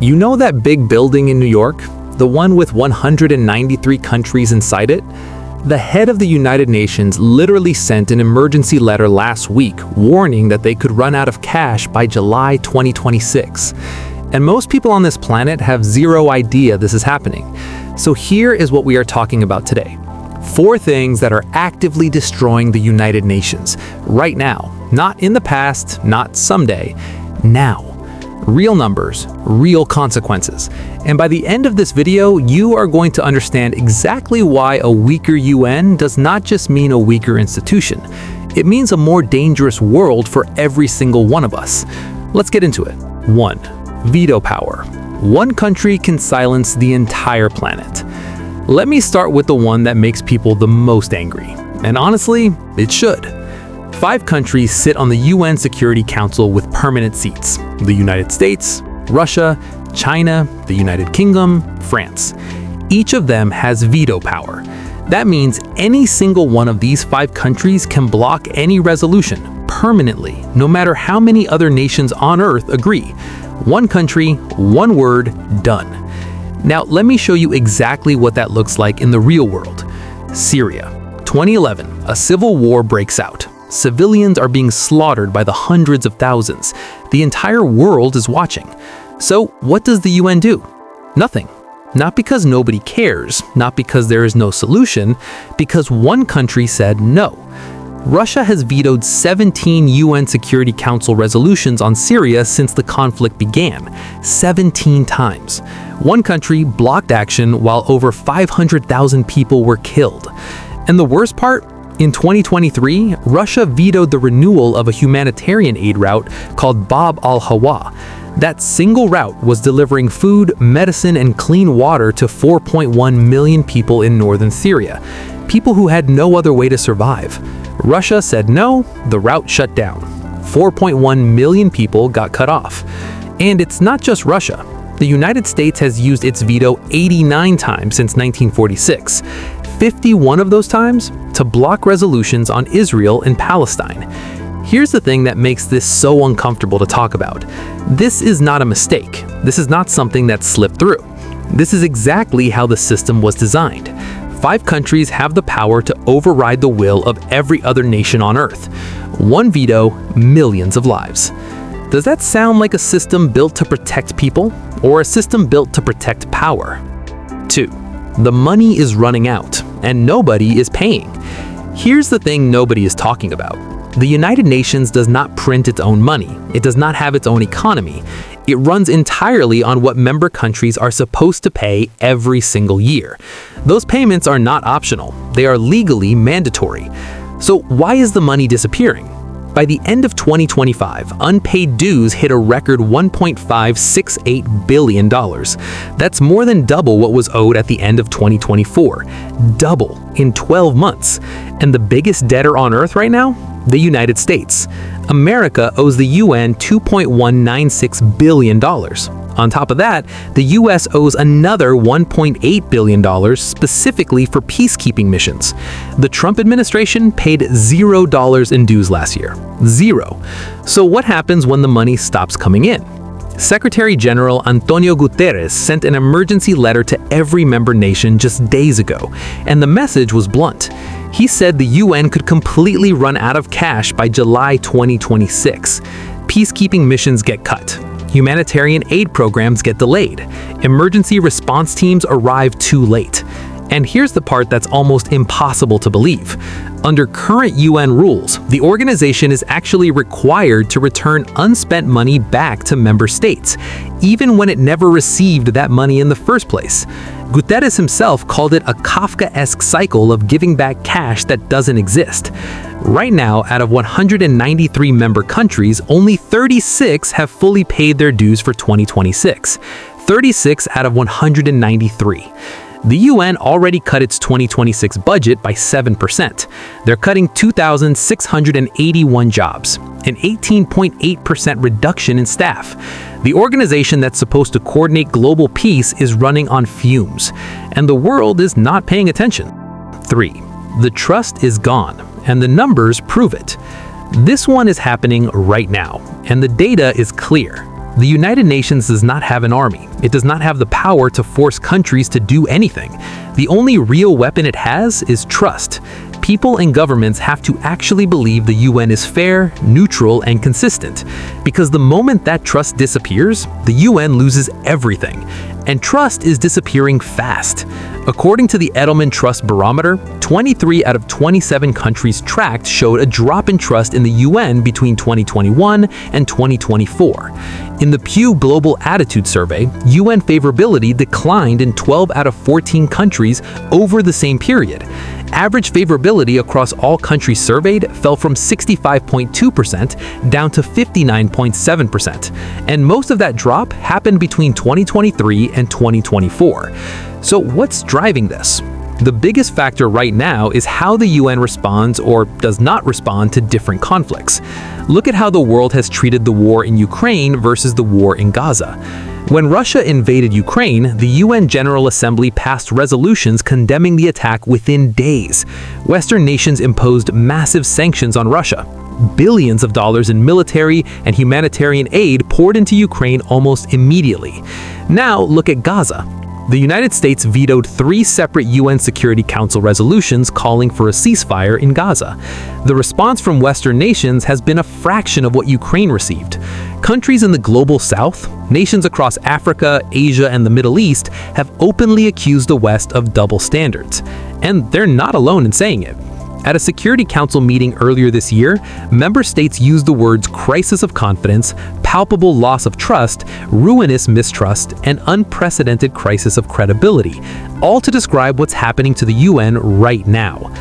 You know that big building in New York? The one with 193 countries inside it? The head of the United Nations literally sent an emergency letter last week warning that they could run out of cash by July 2026. And most people on this planet have zero idea this is happening. So here is what we are talking about today. 4 things that are actively destroying the United Nations right now. Not in the past, not someday, now. Real numbers, real consequences. And by the end of this video, you are going to understand exactly why a weaker UN does not just mean a weaker institution. It means a more dangerous world for every single one of us. Let's get into it. 1. Veto power. One country can silence the entire planet. Let me start with the one that makes people the most angry. And honestly, it should. 5 countries sit on the UN Security Council with permanent seats: the United States, Russia, China, the United Kingdom, France. Each of them has veto power. That means any single one of these 5 countries can block any resolution permanently, no matter how many other nations on Earth agree. One country, one word, done. Now, let me show you exactly what that looks like in the real world. Syria. 2011, a civil war breaks out. Civilians are being slaughtered by the hundreds of thousands. The entire world is watching. So what does the UN do? Nothing. Not because nobody cares, not because there is no solution, because one country said no. Russia has vetoed 17 UN Security Council resolutions on Syria since the conflict began, 17 times. One country blocked action while over 500,000 people were killed. And the worst part? In 2023, Russia vetoed the renewal of a humanitarian aid route called Bab al-Hawa. That single route was delivering food, medicine, and clean water to 4.1 million people in northern Syria, people who had no other way to survive. Russia said no, the route shut down. 4.1 million people got cut off. And it's not just Russia. The United States has used its veto 89 times since 1946. 51 of those times to block resolutions on Israel and Palestine. Here's the thing that makes this so uncomfortable to talk about. This is not a mistake. This is not something that slipped through. This is exactly how the system was designed. 5 countries have the power to override the will of every other nation on Earth. One veto, millions of lives. Does that sound like a system built to protect people, or a system built to protect power? 2. The money is running out, and nobody is paying. Here's the thing nobody is talking about. The United Nations does not print its own money. It does not have its own economy. It runs entirely on what member countries are supposed to pay every single year. Those payments are not optional. They are legally mandatory. So why is the money disappearing? By the end of 2025, unpaid dues hit a record $1.568 billion. That's more than double what was owed at the end of 2024. Double in 12 months. And the biggest debtor on Earth right now? The United States. America owes the UN $2.196 billion. On top of that, the US owes another $1.8 billion specifically for peacekeeping missions. The Trump administration paid $0 in dues last year. Zero. So what happens when the money stops coming in? Secretary General Antonio Guterres sent an emergency letter to every member nation just days ago, and the message was blunt. He said the UN could completely run out of cash by July 2026. Peacekeeping missions get cut. Humanitarian aid programs get delayed. Emergency response teams arrive too late. And here's the part that's almost impossible to believe. Under current UN rules, the organization is actually required to return unspent money back to member states, even when it never received that money in the first place. Guterres himself called it a Kafkaesque cycle of giving back cash that doesn't exist. Right now, out of 193 member countries, only 36 have fully paid their dues for 2026. 36 out of 193. The UN already cut its 2026 budget by 7%. They're cutting 2,681 jobs, an 18.8% reduction in staff. The organization that's supposed to coordinate global peace is running on fumes, and the world is not paying attention. 3. The trust is gone, and the numbers prove it. This one is happening right now, and the data is clear. The United Nations does not have an army. It does not have the power to force countries to do anything. The only real weapon it has is trust. People and governments have to actually believe the UN is fair, neutral, and consistent. Because the moment that trust disappears, the UN loses everything. And trust is disappearing fast. According to the Edelman Trust Barometer, 23 out of 27 countries tracked showed a drop in trust in the UN between 2021 and 2024. In the Pew Global Attitude Survey, UN favorability declined in 12 out of 14 countries over the same period. Average favorability across all countries surveyed fell from 65.2% down to 59.7%, and most of that drop happened between 2023 and 2024. So what's driving this? The biggest factor right now is how the UN responds or does not respond to different conflicts. Look at how the world has treated the war in Ukraine versus the war in Gaza. When Russia invaded Ukraine, the UN General Assembly passed resolutions condemning the attack within days. Western nations imposed massive sanctions on Russia. Billions of dollars in military and humanitarian aid poured into Ukraine almost immediately. Now look at Gaza. The United States vetoed 3 separate UN Security Council resolutions calling for a ceasefire in Gaza. The response from Western nations has been a fraction of what Ukraine received. Countries in the global south, nations across Africa, Asia, and the Middle East have openly accused the West of double standards. And they're not alone in saying it. At a Security Council meeting earlier this year, member states used the words crisis of confidence, palpable loss of trust, ruinous mistrust, and unprecedented crisis of credibility, all to describe what's happening to the UN right now.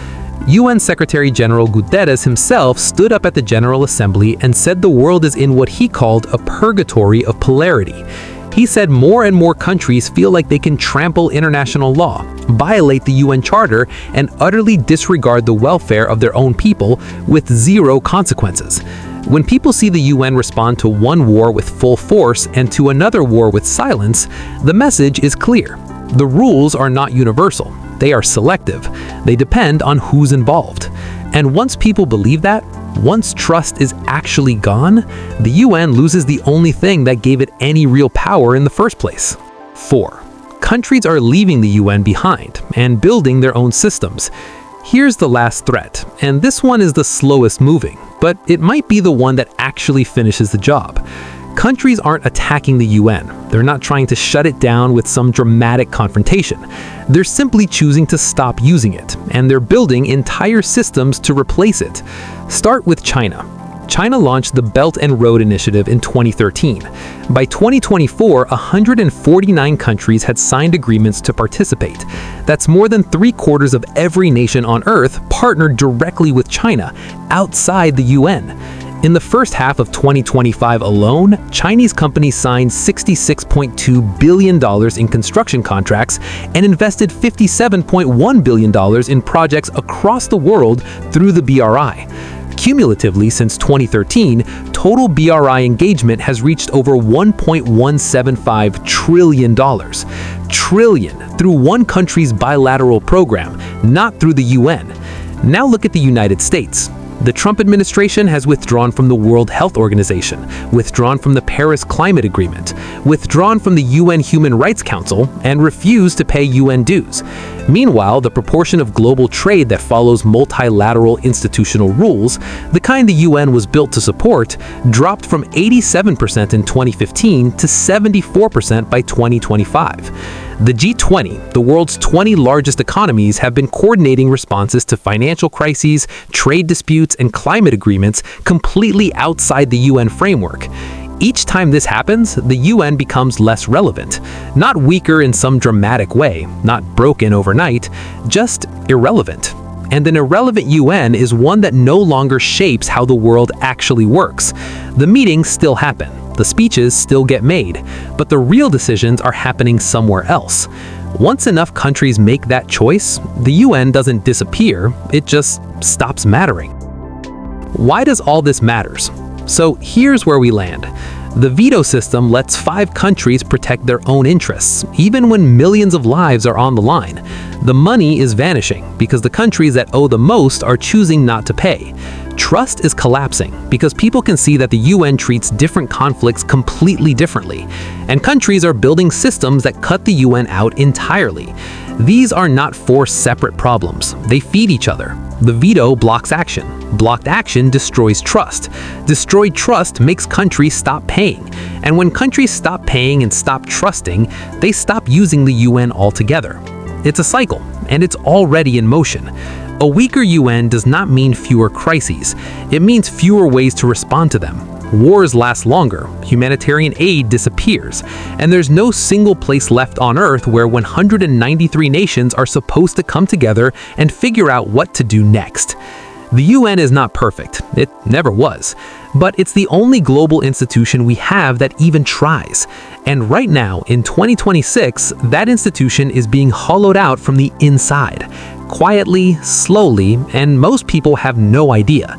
UN Secretary General Guterres himself stood up at the General Assembly and said the world is in what he called a purgatory of polarity. He said more and more countries feel like they can trample international law, violate the UN Charter, and utterly disregard the welfare of their own people with zero consequences. When people see the UN respond to one war with full force and to another war with silence, the message is clear. The rules are not universal. They are selective. They depend on who's involved. And once people believe that, once trust is actually gone, the UN loses the only thing that gave it any real power in the first place. 4. Countries are leaving the UN behind and building their own systems. Here's the last threat, and this one is the slowest moving, but it might be the one that actually finishes the job. Countries aren't attacking the UN. They're not trying to shut it down with some dramatic confrontation. They're simply choosing to stop using it, and they're building entire systems to replace it. Start with China. China launched the Belt and Road Initiative in 2013. By 2024, 149 countries had signed agreements to participate. That's more than 3/4 of every nation on Earth partnered directly with China, outside the UN. In the first half of 2025 alone, Chinese companies signed $66.2 billion in construction contracts and invested $57.1 billion in projects across the world through the BRI. Cumulatively, since 2013, total BRI engagement has reached over $1.175 trillion. Trillion through one country's bilateral program, not through the UN. Now look at the United States. The Trump administration has withdrawn from the World Health Organization, withdrawn from the Paris Climate Agreement, withdrawn from the UN Human Rights Council, and refused to pay UN dues. Meanwhile, the proportion of global trade that follows multilateral institutional rules, the kind the UN was built to support, dropped from 87% in 2015 to 74% by 2025. The G20, the world's 20 largest economies, have been coordinating responses to financial crises, trade disputes, and climate agreements completely outside the UN framework. Each time this happens, the UN becomes less relevant. Not weaker in some dramatic way, not broken overnight, just irrelevant. And an irrelevant UN is one that no longer shapes how the world actually works. The meetings still happen. The speeches still get made, but the real decisions are happening somewhere else. Once enough countries make that choice, the UN doesn't disappear, it just stops mattering. Why does all this matters? So here's where we land. The veto system lets 5 countries protect their own interests, even when millions of lives are on the line. The money is vanishing because the countries that owe the most are choosing not to pay. Trust is collapsing because people can see that the UN treats different conflicts completely differently, and countries are building systems that cut the UN out entirely. These are not four separate problems. They feed each other. The veto blocks action. Blocked action destroys trust. Destroyed trust makes countries stop paying. And when countries stop paying and stop trusting, they stop using the UN altogether. It's a cycle, and it's already in motion. A weaker UN does not mean fewer crises. It means fewer ways to respond to them. Wars last longer, humanitarian aid disappears, and there's no single place left on Earth where 193 nations are supposed to come together and figure out what to do next. The UN is not perfect, it never was, but it's the only global institution we have that even tries. And right now, in 2026, that institution is being hollowed out from the inside. Quietly, slowly, and most people have no idea.